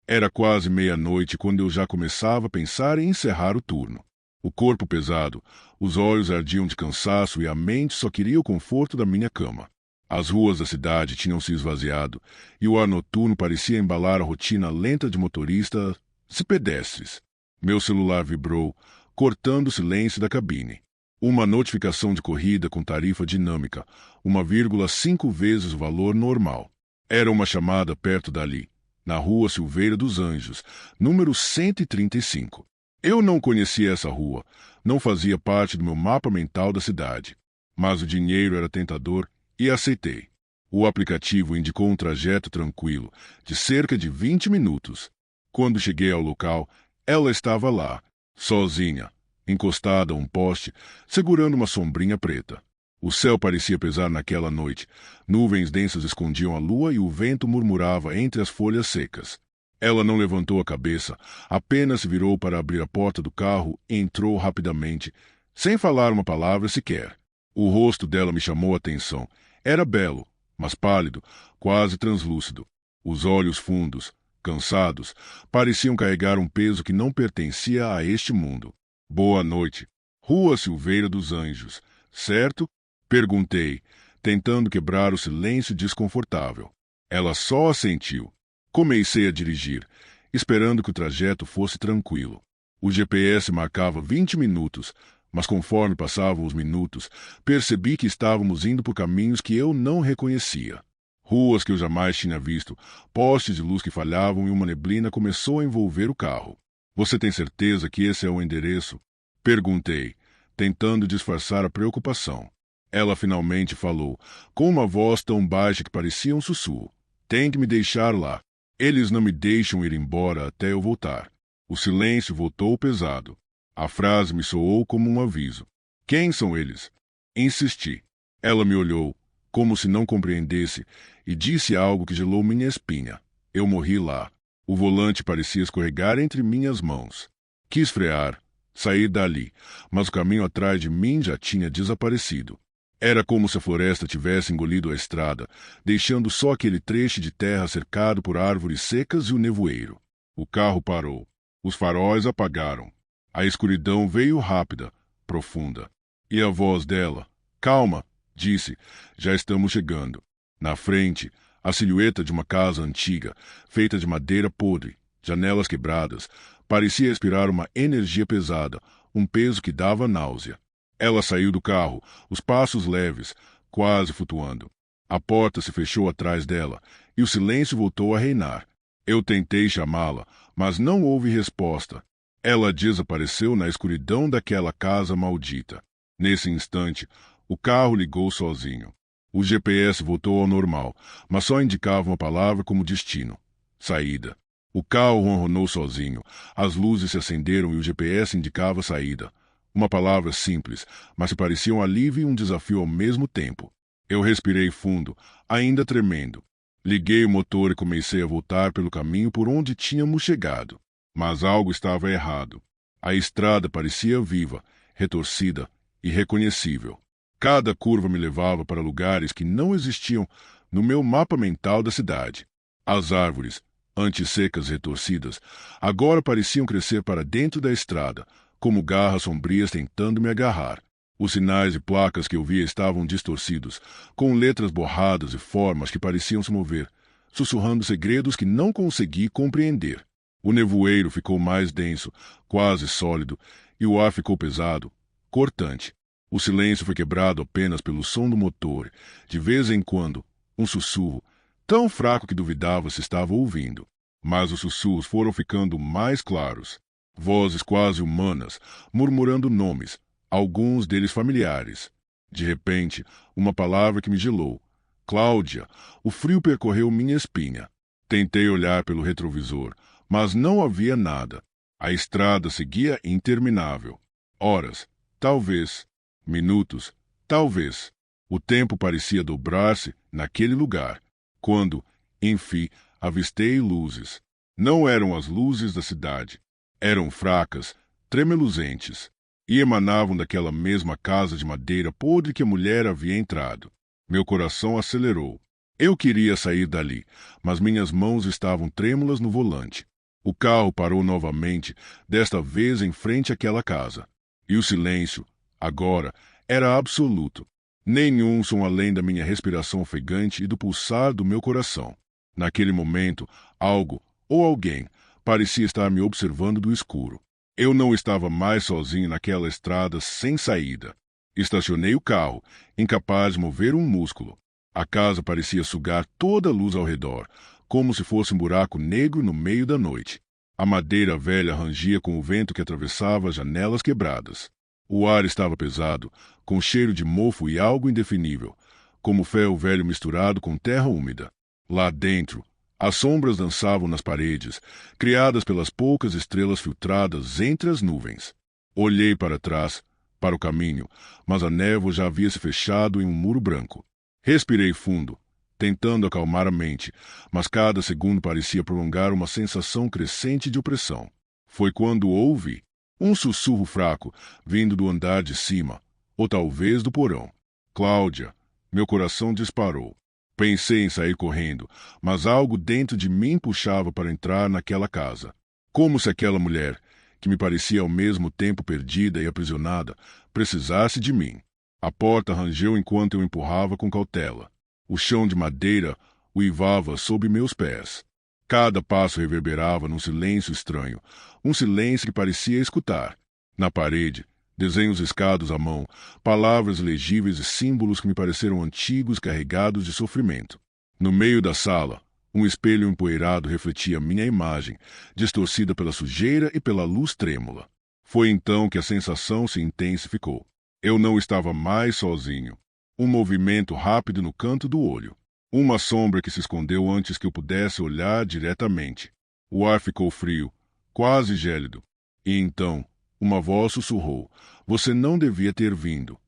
Era quase meia-noite quando eu já começava a pensar em encerrar o turno. O corpo pesado, os olhos ardiam de cansaço e a mente só queria o conforto da minha cama. As ruas da cidade tinham se esvaziado e o ar noturno parecia embalar a rotina lenta de motoristas e pedestres. Meu celular vibrou, cortando o silêncio da cabine. Uma notificação de corrida com tarifa dinâmica, 1,5 vezes o valor normal. Era uma chamada perto dali, na rua Silveira dos Anjos, número 135. Eu não conhecia essa rua, não fazia parte do meu mapa mental da cidade. Mas o dinheiro era tentador e aceitei. O aplicativo indicou um trajeto tranquilo, de cerca de 20 minutos. Quando cheguei ao local, ela estava lá, sozinha, encostada a um poste, segurando uma sombrinha preta. O céu parecia pesar naquela noite. Nuvens densas escondiam a lua e o vento murmurava entre as folhas secas. Ela não levantou a cabeça, apenas se virou para abrir a porta do carro e entrou rapidamente, sem falar uma palavra sequer. O rosto dela me chamou a atenção. Era belo, mas pálido, quase translúcido. Os olhos fundos, cansados, pareciam carregar um peso que não pertencia a este mundo. Boa noite. Rua Silveira dos Anjos, certo? Perguntei, tentando quebrar o silêncio desconfortável. Ela só assentiu. Comecei a dirigir, esperando que o trajeto fosse tranquilo. O GPS marcava 20 minutos, mas conforme passavam os minutos, percebi que estávamos indo por caminhos que eu não reconhecia. Ruas que eu jamais tinha visto, postes de luz que falhavam e uma neblina começou a envolver o carro. Você tem certeza que esse é o endereço? Perguntei, tentando disfarçar a preocupação. Ela finalmente falou, com uma voz tão baixa que parecia um sussurro. Tem que me deixar lá. Eles não me deixam ir embora até eu voltar. O silêncio voltou pesado. A frase me soou como um aviso. Quem são eles? Insisti. Ela me olhou, como se não compreendesse, e disse algo que gelou minha espinha. Eu morri lá. O volante parecia escorregar entre minhas mãos. Quis frear, sair dali, mas o caminho atrás de mim já tinha desaparecido. Era como se a floresta tivesse engolido a estrada, deixando só aquele trecho de terra cercado por árvores secas e o nevoeiro. O carro parou. Os faróis apagaram. A escuridão veio rápida, profunda. E a voz dela, calma, disse, já estamos chegando. Na frente, a silhueta de uma casa antiga, feita de madeira podre, janelas quebradas, parecia expirar uma energia pesada, um peso que dava náusea. Ela saiu do carro, os passos leves, quase flutuando. A porta se fechou atrás dela, e o silêncio voltou a reinar. Eu tentei chamá-la, mas não houve resposta. Ela desapareceu na escuridão daquela casa maldita. Nesse instante, o carro ligou sozinho. O GPS voltou ao normal, mas só indicava uma palavra como destino. Saída. O carro ronronou sozinho, as luzes se acenderam e o GPS indicava saída. Uma palavra simples, mas que parecia um alívio e um desafio ao mesmo tempo. Eu respirei fundo, ainda tremendo. Liguei o motor e comecei a voltar pelo caminho por onde tínhamos chegado. Mas algo estava errado. A estrada parecia viva, retorcida, irreconhecível. Cada curva me levava para lugares que não existiam no meu mapa mental da cidade. As árvores, antes secas e retorcidas, agora pareciam crescer para dentro da estrada, como garras sombrias tentando me agarrar. Os sinais e placas que eu via estavam distorcidos, com letras borradas e formas que pareciam se mover, sussurrando segredos que não consegui compreender. O nevoeiro ficou mais denso, quase sólido, e o ar ficou pesado, cortante. O silêncio foi quebrado apenas pelo som do motor, de vez em quando, um sussurro, tão fraco que duvidava se estava ouvindo. Mas os sussurros foram ficando mais claros. Vozes quase humanas, murmurando nomes, alguns deles familiares. De repente, uma palavra que me gelou. Cláudia. O frio percorreu minha espinha. Tentei olhar pelo retrovisor, mas não havia nada. A estrada seguia interminável. Horas, talvez. Minutos, talvez. O tempo parecia dobrar-se naquele lugar, quando, enfim, avistei luzes. Não eram as luzes da cidade. Eram fracas, tremeluzentes, e emanavam daquela mesma casa de madeira podre que a mulher havia entrado. Meu coração acelerou. Eu queria sair dali, mas minhas mãos estavam trêmulas no volante. O carro parou novamente, desta vez em frente àquela casa. E o silêncio, agora, era absoluto. Nenhum som além da minha respiração ofegante e do pulsar do meu coração. Naquele momento, algo, ou alguém, parecia estar me observando do escuro. Eu não estava mais sozinho naquela estrada sem saída. Estacionei o carro, incapaz de mover um músculo. A casa parecia sugar toda a luz ao redor, como se fosse um buraco negro no meio da noite. A madeira velha rangia com o vento que atravessava as janelas quebradas. O ar estava pesado, com cheiro de mofo e algo indefinível, como ferro velho misturado com terra úmida. Lá dentro, as sombras dançavam nas paredes, criadas pelas poucas estrelas filtradas entre as nuvens. Olhei para trás, para o caminho, mas a névoa já havia se fechado em um muro branco. Respirei fundo, tentando acalmar a mente, mas cada segundo parecia prolongar uma sensação crescente de opressão. Foi quando ouvi um sussurro fraco, vindo do andar de cima, ou talvez do porão. Cláudia, meu coração disparou. Pensei em sair correndo, mas algo dentro de mim puxava para entrar naquela casa. Como se aquela mulher, que me parecia ao mesmo tempo perdida e aprisionada, precisasse de mim. A porta rangeu enquanto eu empurrava com cautela. O chão de madeira uivava sob meus pés. Cada passo reverberava num silêncio estranho, um silêncio que parecia escutar. Na parede, desenhos riscados à mão, palavras legíveis e símbolos que me pareceram antigos carregados de sofrimento. No meio da sala, um espelho empoeirado refletia minha imagem, distorcida pela sujeira e pela luz trêmula. Foi então que a sensação se intensificou. Eu não estava mais sozinho. Um movimento rápido no canto do olho. Uma sombra que se escondeu antes que eu pudesse olhar diretamente. O ar ficou frio, quase gélido. E então, uma voz sussurrou: "Você não devia ter vindo."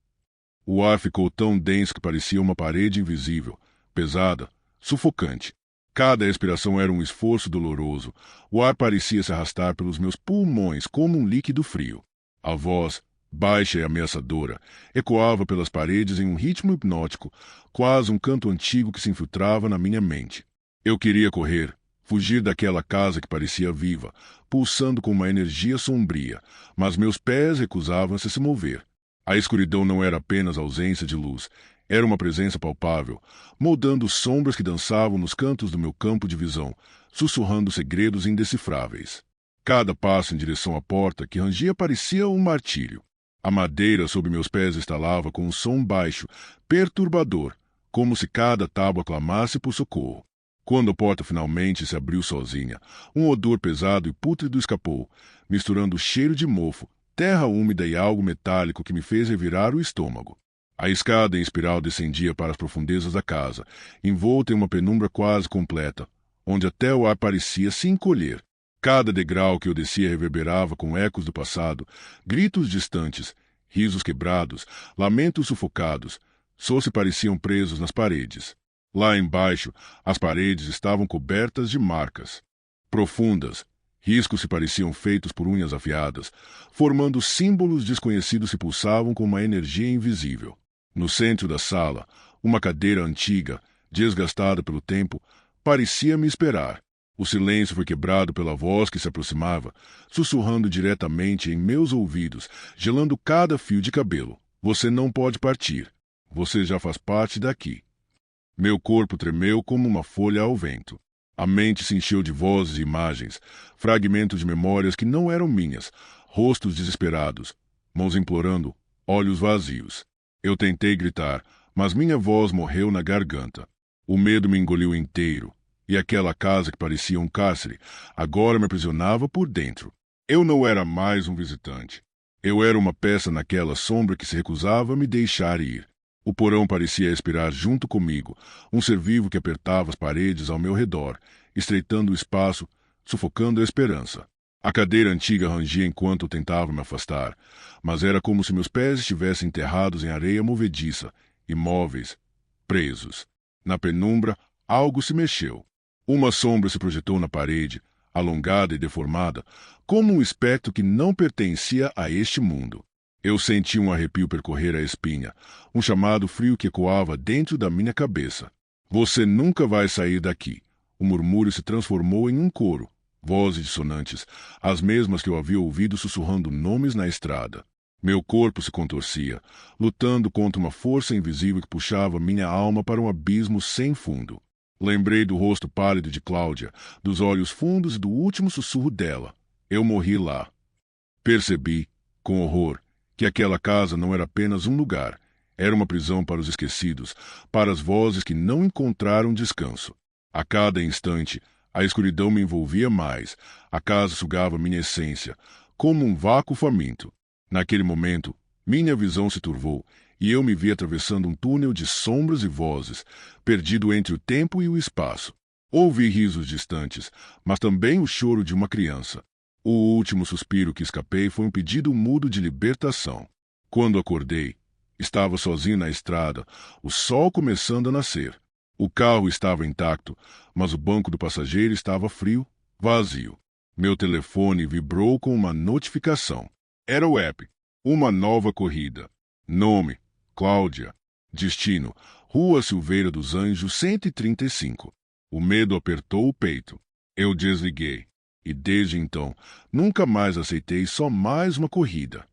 O ar ficou tão denso que parecia uma parede invisível, pesada, sufocante. Cada expiração era um esforço doloroso. O ar parecia se arrastar pelos meus pulmões como um líquido frio. A voz, baixa e ameaçadora, ecoava pelas paredes em um ritmo hipnótico, quase um canto antigo que se infiltrava na minha mente. Eu queria correr, fugir daquela casa que parecia viva, pulsando com uma energia sombria, mas meus pés recusavam-se a se mover. A escuridão não era apenas ausência de luz, era uma presença palpável, moldando sombras que dançavam nos cantos do meu campo de visão, sussurrando segredos indecifráveis. Cada passo em direção à porta que rangia parecia um martírio. A madeira sob meus pés estalava com um som baixo, perturbador, como se cada tábua clamasse por socorro. Quando a porta finalmente se abriu sozinha, um odor pesado e pútrido escapou, misturando o cheiro de mofo, terra úmida e algo metálico que me fez revirar o estômago. A escada em espiral descendia para as profundezas da casa, envolta em uma penumbra quase completa, onde até o ar parecia se encolher. Cada degrau que eu descia reverberava com ecos do passado, gritos distantes, risos quebrados, lamentos sufocados, só se pareciam presos nas paredes. Lá embaixo, as paredes estavam cobertas de marcas profundas. Riscos se pareciam feitos por unhas afiadas, formando símbolos desconhecidos que pulsavam com uma energia invisível. No centro da sala, uma cadeira antiga, desgastada pelo tempo, parecia me esperar. O silêncio foi quebrado pela voz que se aproximava, sussurrando diretamente em meus ouvidos, gelando cada fio de cabelo. "Você não pode partir. Você já faz parte daqui." Meu corpo tremeu como uma folha ao vento. A mente se encheu de vozes e imagens, fragmentos de memórias que não eram minhas, rostos desesperados, mãos implorando, olhos vazios. Eu tentei gritar, mas minha voz morreu na garganta. O medo me engoliu inteiro, e aquela casa que parecia um cárcere agora me aprisionava por dentro. Eu não era mais um visitante. Eu era uma peça naquela sombra que se recusava a me deixar ir. O porão parecia expirar junto comigo, um ser vivo que apertava as paredes ao meu redor, estreitando o espaço, sufocando a esperança. A cadeira antiga rangia enquanto eu tentava me afastar, mas era como se meus pés estivessem enterrados em areia movediça, imóveis, presos. Na penumbra, algo se mexeu. Uma sombra se projetou na parede, alongada e deformada, como um espectro que não pertencia a este mundo. Eu senti um arrepio percorrer a espinha, um chamado frio que ecoava dentro da minha cabeça. "Você nunca vai sair daqui." O murmúrio se transformou em um coro. Vozes dissonantes, as mesmas que eu havia ouvido sussurrando nomes na estrada. Meu corpo se contorcia, lutando contra uma força invisível que puxava minha alma para um abismo sem fundo. Lembrei do rosto pálido de Cláudia, dos olhos fundos e do último sussurro dela. Eu morri lá. Percebi, com horror, que aquela casa não era apenas um lugar. Era uma prisão para os esquecidos, para as vozes que não encontraram descanso. A cada instante, a escuridão me envolvia mais. A casa sugava minha essência, como um vácuo faminto. Naquele momento, minha visão se turvou e eu me vi atravessando um túnel de sombras e vozes, perdido entre o tempo e o espaço. Ouvi risos distantes, mas também o choro de uma criança. O último suspiro que escapei foi um pedido mudo de libertação. Quando acordei, estava sozinho na estrada, o sol começando a nascer. O carro estava intacto, mas o banco do passageiro estava frio, vazio. Meu telefone vibrou com uma notificação. Era o app. Uma nova corrida. Nome: Cláudia. Destino: Rua Silveira dos Anjos 135. O medo apertou o peito. Eu desliguei. E desde então, nunca mais aceitei só mais uma corrida.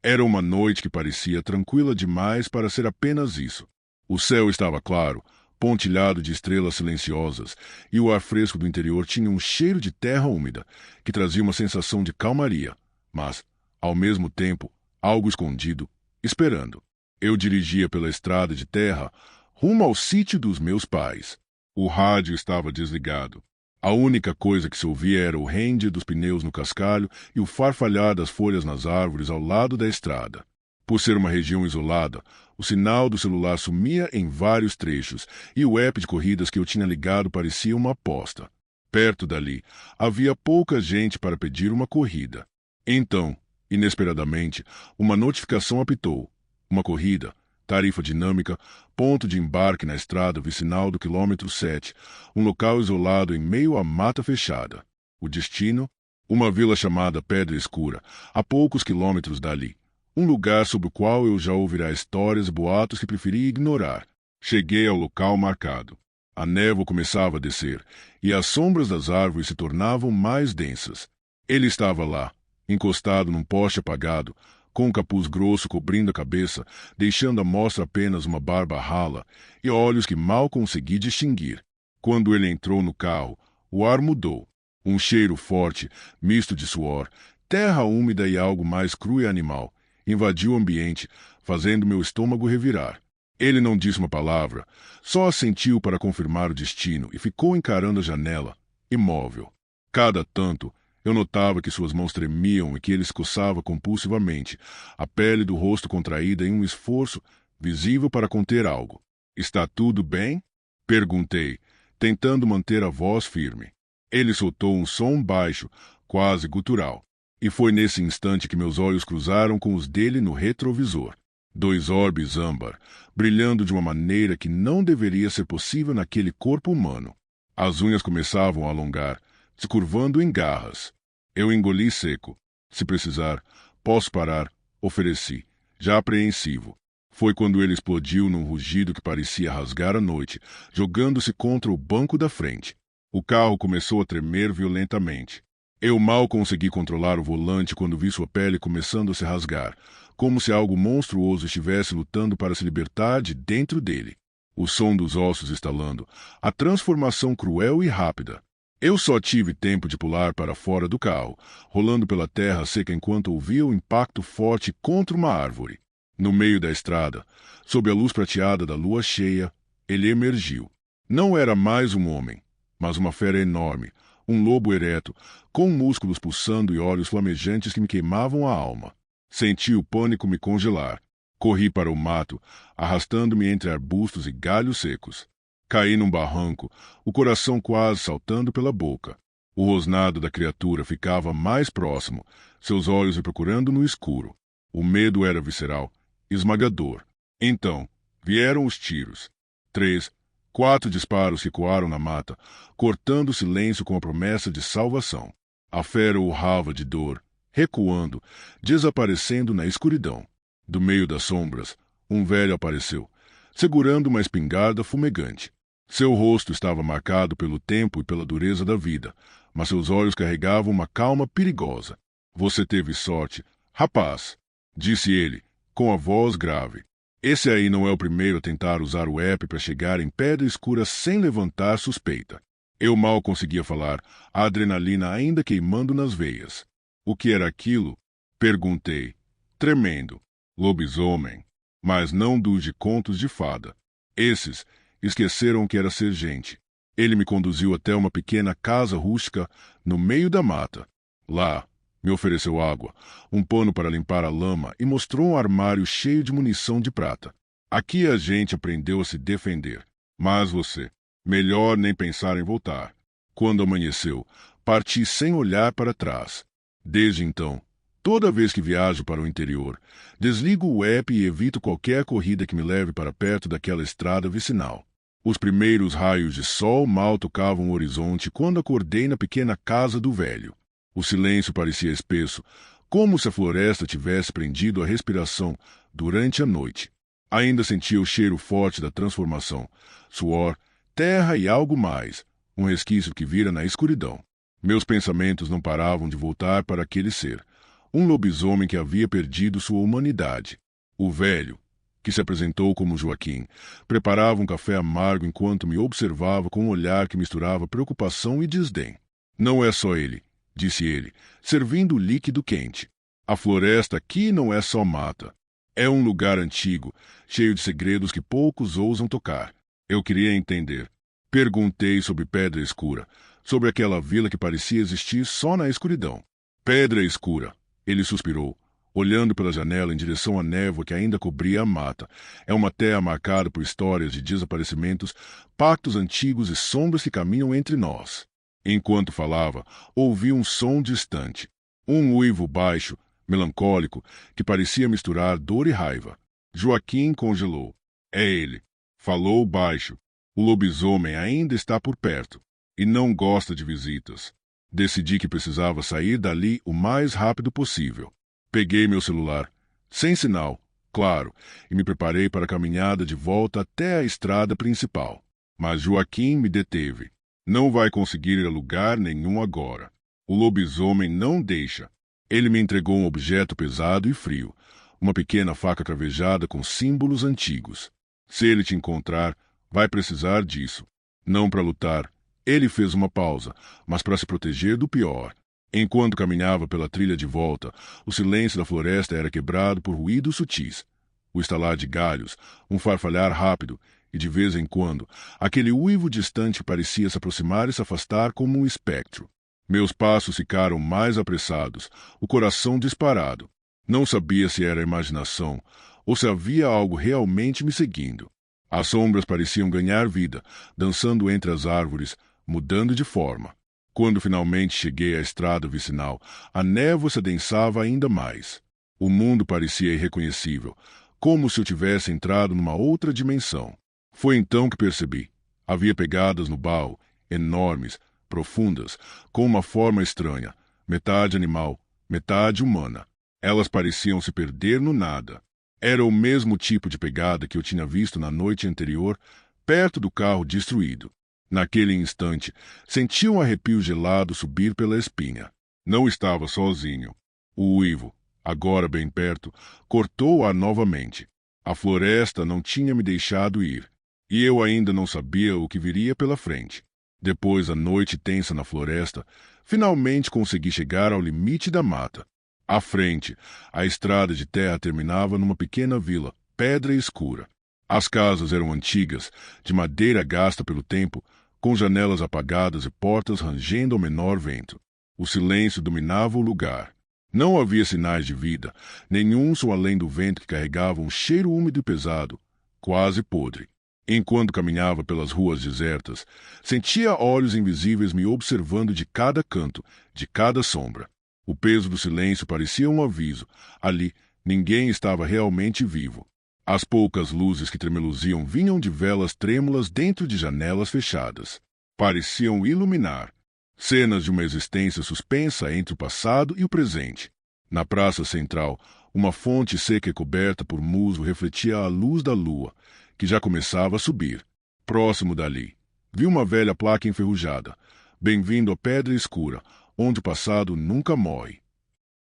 Era uma noite que parecia tranquila demais para ser apenas isso. O céu estava claro, pontilhado de estrelas silenciosas, e o ar fresco do interior tinha um cheiro de terra úmida, que trazia uma sensação de calmaria, mas, ao mesmo tempo, algo escondido, esperando. Eu dirigia pela estrada de terra, rumo ao sítio dos meus pais. O rádio estava desligado. A única coisa que se ouvia era o rende dos pneus no cascalho e o farfalhar das folhas nas árvores ao lado da estrada. Por ser uma região isolada, o sinal do celular sumia em vários trechos e o app de corridas que eu tinha ligado parecia uma aposta. Perto dali, havia pouca gente para pedir uma corrida. Então, inesperadamente, uma notificação apitou. Uma corrida, tarifa dinâmica, ponto de embarque na estrada vicinal do quilômetro 7, um local isolado em meio à mata fechada. O destino? Uma vila chamada Pedra Escura, a poucos quilômetros dali. Um lugar sobre o qual eu já ouvirá histórias e boatos que preferi ignorar. Cheguei ao local marcado. A névoa começava a descer, e as sombras das árvores se tornavam mais densas. Ele estava lá, encostado num poste apagado, com um capuz grosso cobrindo a cabeça, deixando à mostra apenas uma barba rala e olhos que mal consegui distinguir. Quando ele entrou no carro, o ar mudou. Um cheiro forte, misto de suor, terra úmida e algo mais cru e animal, invadiu o ambiente, fazendo meu estômago revirar. Ele não disse uma palavra, só assentiu para confirmar o destino e ficou encarando a janela, imóvel. Cada tanto, eu notava que suas mãos tremiam e que ele se coçava compulsivamente, a pele do rosto contraída em um esforço visível para conter algo. "Está tudo bem?" perguntei, tentando manter a voz firme. Ele soltou um som baixo, quase gutural. E foi nesse instante que meus olhos cruzaram com os dele no retrovisor. Dois orbes âmbar, brilhando de uma maneira que não deveria ser possível naquele corpo humano. As unhas começavam a alongar, se curvando em garras. Eu engoli seco. "Se precisar, posso parar", ofereci, já apreensivo. Foi quando ele explodiu num rugido que parecia rasgar a noite, jogando-se contra o banco da frente. O carro começou a tremer violentamente. Eu mal consegui controlar o volante quando vi sua pele começando a se rasgar, como se algo monstruoso estivesse lutando para se libertar de dentro dele. O som dos ossos estalando, a transformação cruel e rápida. Eu só tive tempo de pular para fora do carro, rolando pela terra seca enquanto ouvia o impacto forte contra uma árvore. No meio da estrada, sob a luz prateada da lua cheia, ele emergiu. Não era mais um homem, mas uma fera enorme, um lobo ereto, com músculos pulsando e olhos flamejantes que me queimavam a alma. Senti o pânico me congelar. Corri para o mato, arrastando-me entre arbustos e galhos secos. Caí num barranco, o coração quase saltando pela boca. O rosnado da criatura ficava mais próximo, seus olhos me procurando no escuro. O medo era visceral, esmagador. Então, vieram os tiros. 3, 4 disparos que ecoaram na mata, cortando o silêncio com a promessa de salvação. A fera urrava de dor, recuando, desaparecendo na escuridão. Do meio das sombras, Um velho apareceu, segurando uma espingarda fumegante. Seu rosto estava marcado pelo tempo e pela dureza da vida, mas seus olhos carregavam uma calma perigosa. Você teve sorte, rapaz, disse ele, com a voz grave. Esse aí não é o primeiro a tentar usar o app para chegar em Pedra Escura sem levantar suspeita. Eu mal conseguia falar, a adrenalina ainda queimando nas veias. O que era aquilo? Perguntei, tremendo. Lobisomem. Mas não dos de contos de fada. Esses esqueceram que era ser gente. Ele me conduziu até uma pequena casa rústica no meio da mata. Lá, me ofereceu água, um pano para limpar a lama e mostrou um armário cheio de munição de prata. Aqui a gente aprendeu a se defender. Mas você, melhor nem pensar em voltar. Quando amanheceu, parti sem olhar para trás. Desde então, toda vez que viajo para o interior, desligo o app e evito qualquer corrida que me leve para perto daquela estrada vicinal. Os primeiros raios de sol mal tocavam o horizonte quando acordei na pequena casa do velho. O silêncio parecia espesso, como se a floresta tivesse prendido a respiração durante a noite. Ainda sentia o cheiro forte da transformação, suor, terra e algo mais, um resquício que vira na escuridão. Meus pensamentos não paravam de voltar para aquele ser, um lobisomem que havia perdido sua humanidade. O velho, que se apresentou como Joaquim, preparava um café amargo enquanto me observava com um olhar que misturava preocupação e desdém. Não é só ele, disse ele, servindo o líquido quente. A floresta aqui não é só mata. É um lugar antigo, cheio de segredos que poucos ousam tocar. Eu queria entender. Perguntei sobre Pedra Escura, sobre aquela vila que parecia existir só na escuridão. Pedra Escura, ele suspirou, olhando pela janela em direção à névoa que ainda cobria a mata. É uma terra marcada por histórias de desaparecimentos, pactos antigos e sombras que caminham entre nós. Enquanto falava, ouvi um som distante. Um uivo baixo, melancólico, que parecia misturar dor e raiva. Joaquim congelou. É ele. Falou baixo. O lobisomem ainda está por perto. E não gosta de visitas. Decidi que precisava sair dali o mais rápido possível. Peguei meu celular. Sem sinal, claro, e me preparei para a caminhada de volta até a estrada principal. Mas Joaquim me deteve. Não vai conseguir ir a lugar nenhum agora. O lobisomem não deixa. Ele me entregou um objeto pesado e frio, uma pequena faca cravejada com símbolos antigos. Se ele te encontrar, vai precisar disso. Não para lutar. Ele fez uma pausa, mas para se proteger do pior. Enquanto caminhava pela trilha de volta, o silêncio da floresta era quebrado por ruídos sutis. O estalar de galhos, um farfalhar rápido, e de vez em quando, aquele uivo distante parecia se aproximar e se afastar como um espectro. Meus passos ficaram mais apressados, o coração disparado. Não sabia se era imaginação ou se havia algo realmente me seguindo. As sombras pareciam ganhar vida, dançando entre as árvores, mudando de forma. Quando finalmente cheguei à estrada vicinal, a névoa se adensava ainda mais. O mundo parecia irreconhecível, como se eu tivesse entrado numa outra dimensão. Foi então que percebi. Havia pegadas no baú, enormes, profundas, com uma forma estranha, metade animal, metade humana. Elas pareciam se perder no nada. Era o mesmo tipo de pegada que eu tinha visto na noite anterior, perto do carro destruído. Naquele instante, senti um arrepio gelado subir pela espinha. Não estava sozinho. O uivo, agora bem perto, cortou-a novamente. A floresta não tinha me deixado ir. E eu ainda não sabia o que viria pela frente. Depois da noite tensa na floresta, finalmente consegui chegar ao limite da mata. À frente, a estrada de terra terminava numa pequena vila, Pedra Escura. As casas eram antigas, de madeira gasta pelo tempo, com janelas apagadas e portas rangendo ao menor vento. O silêncio dominava o lugar. Não havia sinais de vida, nenhum som além do vento que carregava um cheiro úmido e pesado, quase podre. Enquanto caminhava pelas ruas desertas, sentia olhos invisíveis me observando de cada canto, de cada sombra. O peso do silêncio parecia um aviso. Ali, ninguém estava realmente vivo. As poucas luzes que tremeluziam vinham de velas trêmulas dentro de janelas fechadas. Pareciam iluminar cenas de uma existência suspensa entre o passado e o presente. Na praça central, Uma fonte seca e coberta por musgo refletia a luz da lua, que já começava a subir. Próximo dali, vi uma velha placa enferrujada. Bem-vindo à Pedra Escura, onde o passado nunca morre.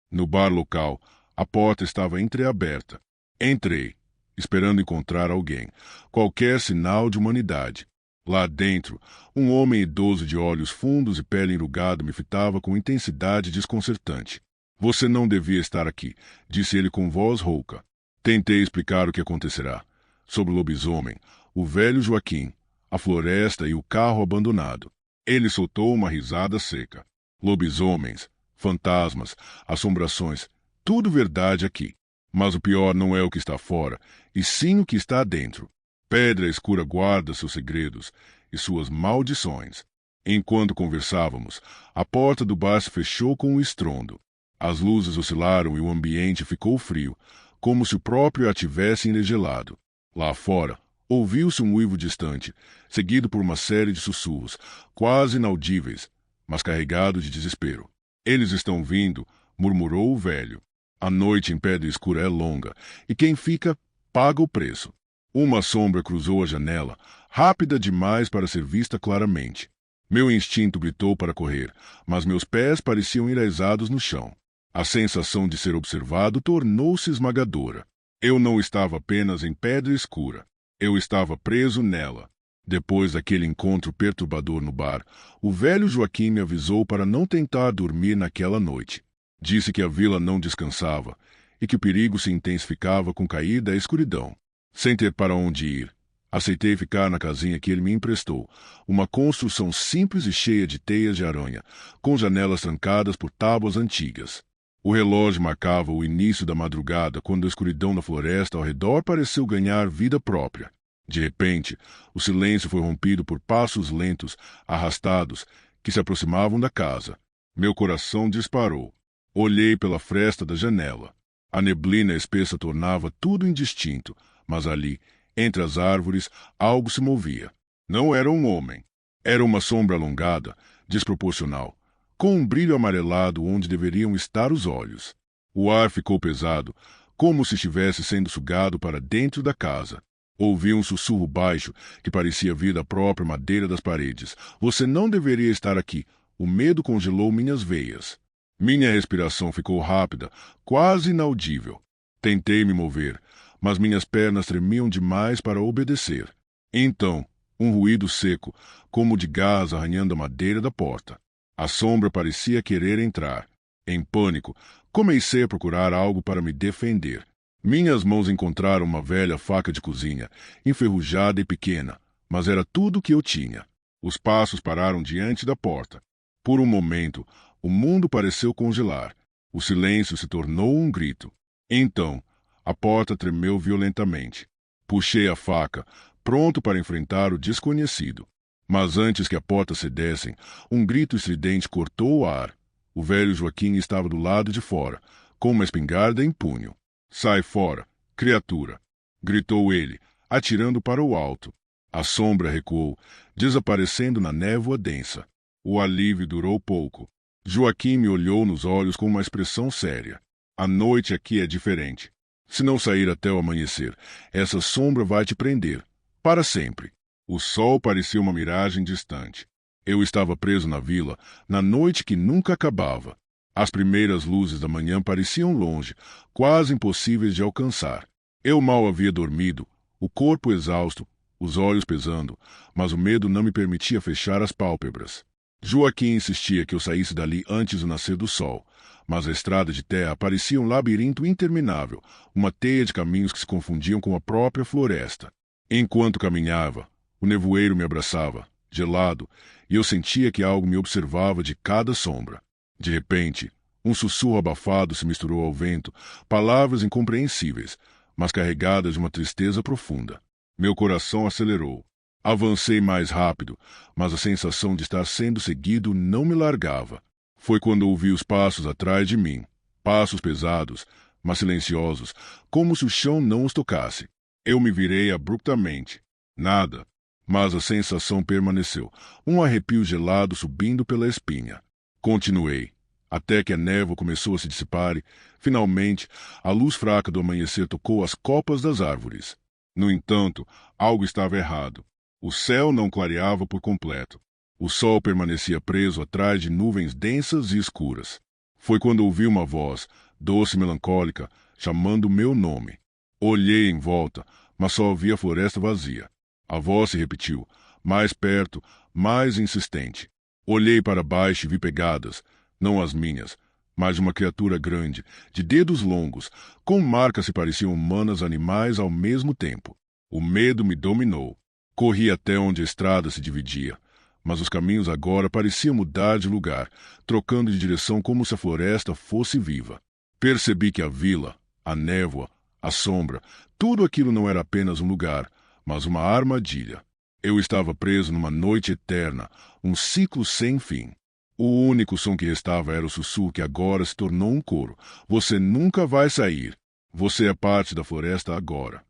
No bar local, a porta estava entreaberta. Entrei, esperando encontrar alguém, qualquer sinal de humanidade. Lá dentro, um homem idoso de olhos fundos e pele enrugada me fitava com intensidade desconcertante. Você não devia estar aqui, disse ele com voz rouca. Tentei explicar o que acontecerá. Sobre o lobisomem, o velho Joaquim, a floresta e o carro abandonado. Ele soltou uma risada seca. Lobisomens, fantasmas, assombrações, tudo verdade aqui. Mas o pior não é o que está fora, e sim o que está dentro. Pedra Escura guarda seus segredos e suas maldições. Enquanto conversávamos, a porta do bar se fechou com um estrondo. As luzes oscilaram e o ambiente ficou frio, como se o próprio a tivesse enregelado. Lá fora, ouviu-se um uivo distante, seguido por uma série de sussurros, quase inaudíveis, mas carregados de desespero. Eles estão vindo, murmurou o velho. A noite em Pedra Escura é longa, e quem fica, paga o preço. Uma sombra cruzou a janela, rápida demais para ser vista claramente. Meu instinto gritou para correr, mas meus pés pareciam enraizados no chão. A sensação de ser observado tornou-se esmagadora. Eu não estava apenas em Pedra Escura. Eu estava preso nela. Depois daquele encontro perturbador no bar, o velho Joaquim me avisou para não tentar dormir naquela noite. Disse que a vila não descansava e que o perigo se intensificava com o cair da escuridão. Sem ter para onde ir, aceitei ficar na casinha que ele me emprestou, uma construção simples e cheia de teias de aranha, com janelas trancadas por tábuas antigas. O relógio marcava o início da madrugada quando a escuridão da floresta ao redor pareceu ganhar vida própria. De repente, o silêncio foi rompido por passos lentos, arrastados, que se aproximavam da casa. Meu coração disparou. Olhei pela fresta da janela. A neblina espessa tornava tudo indistinto, mas ali, entre as árvores, algo se movia. Não era um homem. Era uma sombra alongada, desproporcional, com um brilho amarelado onde deveriam estar os olhos. O ar ficou pesado, como se estivesse sendo sugado para dentro da casa. Ouvi um sussurro baixo, que parecia vir da própria madeira das paredes. Você não deveria estar aqui. O medo congelou minhas veias. Minha respiração ficou rápida, quase inaudível. Tentei me mover, mas minhas pernas tremiam demais para obedecer. Então, um ruído seco, como de gás arranhando a madeira da porta. A sombra parecia querer entrar. Em pânico, comecei a procurar algo para me defender. Minhas mãos encontraram uma velha faca de cozinha, enferrujada e pequena, mas era tudo o que eu tinha. Os passos pararam diante da porta. Por um momento, o mundo pareceu congelar. O silêncio se tornou um grito. Então, a porta tremeu violentamente. Puxei a faca, pronto para enfrentar o desconhecido. Mas antes que a porta cedesse, um grito estridente cortou o ar. O velho Joaquim estava do lado de fora, com uma espingarda em punho. Sai fora, criatura! Gritou ele, atirando para o alto. A sombra recuou, desaparecendo na névoa densa. O alívio durou pouco. Joaquim me olhou nos olhos com uma expressão séria. A noite aqui é diferente. Se não sair até o amanhecer, essa sombra vai te prender. Para sempre. O sol parecia uma miragem distante. Eu estava preso na vila, na noite que nunca acabava. As primeiras luzes da manhã pareciam longe, quase impossíveis de alcançar. Eu mal havia dormido, o corpo exausto, os olhos pesando, mas o medo não me permitia fechar as pálpebras. Joaquim insistia que eu saísse dali antes do nascer do sol, mas a estrada de terra parecia um labirinto interminável, uma teia de caminhos que se confundiam com a própria floresta. Enquanto caminhava, o nevoeiro me abraçava, gelado, e eu sentia que algo me observava de cada sombra. De repente, um sussurro abafado se misturou ao vento, palavras incompreensíveis, mas carregadas de uma tristeza profunda. Meu coração acelerou. Avancei mais rápido, mas a sensação de estar sendo seguido não me largava. Foi quando ouvi os passos atrás de mim, passos pesados, mas silenciosos, como se o chão não os tocasse. Eu me virei abruptamente. Nada, mas a sensação permaneceu, um arrepio gelado subindo pela espinha. Continuei. até que a névoa começou a se dissipar e, finalmente, a luz fraca do amanhecer tocou as copas das árvores. No entanto, algo estava errado. O céu não clareava por completo. O sol permanecia preso atrás de nuvens densas e escuras. Foi quando ouvi uma voz, doce e melancólica, chamando meu nome. Olhei em volta, mas só ouvi a floresta vazia. A voz se repetiu, mais perto, mais insistente. Olhei para baixo e vi pegadas, não as minhas, mas uma criatura grande, de dedos longos, com marcas que pareciam humanas animais ao mesmo tempo. O medo me dominou. Corri até onde a estrada se dividia, mas os caminhos agora pareciam mudar de lugar, trocando de direção como se a floresta fosse viva. Percebi que a vila, a névoa, a sombra, tudo aquilo não era apenas um lugar, mas uma armadilha. Eu estava preso numa noite eterna, um ciclo sem fim. O único som que restava era o sussurro que agora se tornou um coro. Você nunca vai sair. Você é parte da floresta agora.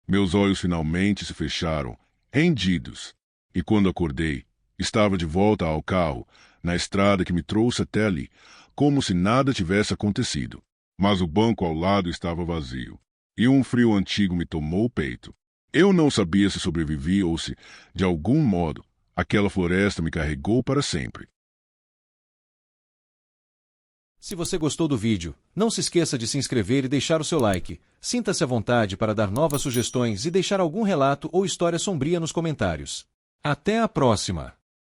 Meus olhos finalmente se fecharam, rendidos. E quando acordei, estava de volta ao carro, na estrada que me trouxe até ali, como se nada tivesse acontecido. Mas o banco ao lado estava vazio, e um frio antigo me tomou o peito. Eu não sabia se sobrevivi ou se, de algum modo, aquela floresta me carregou para sempre. Se você gostou do vídeo, não se esqueça de se inscrever e deixar o seu like. Sinta-se à vontade para dar novas sugestões e deixar algum relato ou história sombria nos comentários. Até a próxima!